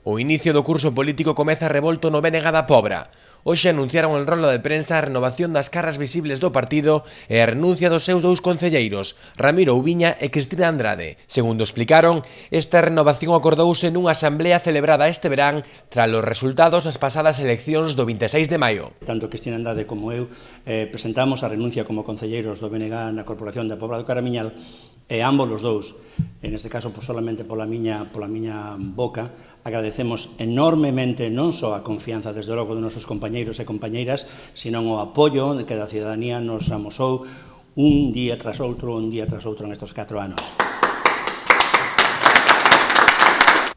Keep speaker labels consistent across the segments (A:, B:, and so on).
A: O inicio do curso político comeza revolto no BNG da Pobra. Hoxe anunciaron en rolo de prensa a renovación das caras visibles do partido e a renuncia dos seus dous concelleiros, Ramiro Ubiña e Cristina Andrade. Segundo explicaron, esta renovación acordouse nunha asamblea celebrada este verán tras os resultados das pasadas eleccións do 26 de maio.
B: Tanto Cristina Andrade como eu presentamos a renuncia como concelleiros do BNG na Corporación da Pobra do Caramiñal e ambos os dous, en este caso solamente pola miña boca, agradecemos enormemente non só a confianza desde logo dos nosos compañeiros e compañeiras, senón o apoio que a cidadanía nos amosou un día tras outro nestes 4 anos.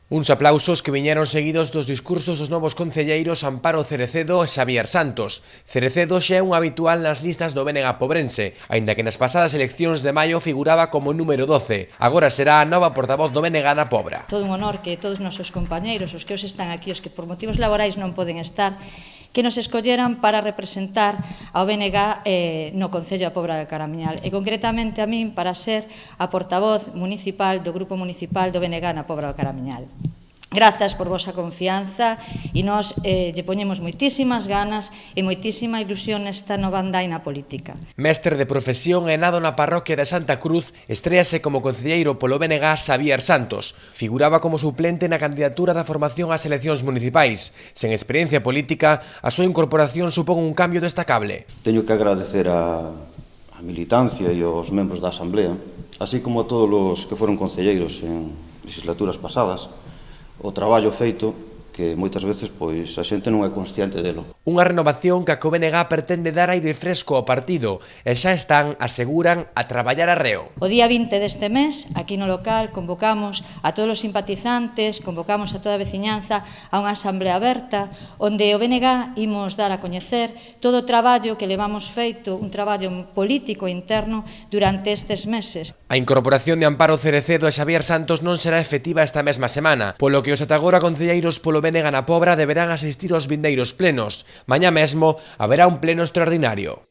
A: Uns aplausos que viñeron seguidos dos discursos dos novos concelleiros Amparo Cerecedo e Xavier Santos. Cerecedo xa é un habitual nas listas do BNG pobrense, aínda que nas pasadas eleccións de maio figuraba como número 12. Agora será a nova portavoz do BNG na Pobra.
C: Todo un honor que todos os nosos compañeiros, os que hoxe están aquí, os que por motivos laborais non poden estar, que nos escolleran para representar ao BNG no Concello da Pobra do Caramiñal e concretamente a min para ser a portavoz municipal do Grupo Municipal do BNG na Pobra do Caramiñal. Grazas por vosa confianza e nós lle poñemos moitísimas ganas e moitísima ilusión nesta nova andaina política.
A: Mestre de profesión e nado na parroquia de Santa Cruz, estréase como concelleiro polo BNG Xavier Santos. Figuraba como suplente na candidatura da formación ás eleccións municipais. Sen experiencia política, a súa incorporación supón un cambio destacable.
D: Teño que agradecer a militancia e aos membros da Asamblea, así como a todos os que foron concelleiros en legislaturas pasadas, o traballo feito que moitas veces a xente non é consciente delo.
A: Unha renovación que a BNG pretende dar aire fresco ao partido e xa están, aseguran, a traballar arreo.
C: O día 20 deste mes, aquí no local, convocamos a todos os simpatizantes, convocamos a toda a veciñanza a unha asamblea aberta onde o BNG imos dar a coñecer todo o traballo que levamos feito, un traballo político interno durante estes meses.
A: A incorporación de Amparo Cerecedo e Xavier Santos non será efectiva esta mesma semana, polo que os ata agora concelleiros polo BNG na Pobra deberán asistir aos vindeiros plenos. Mañá mesmo haberá un pleno extraordinario.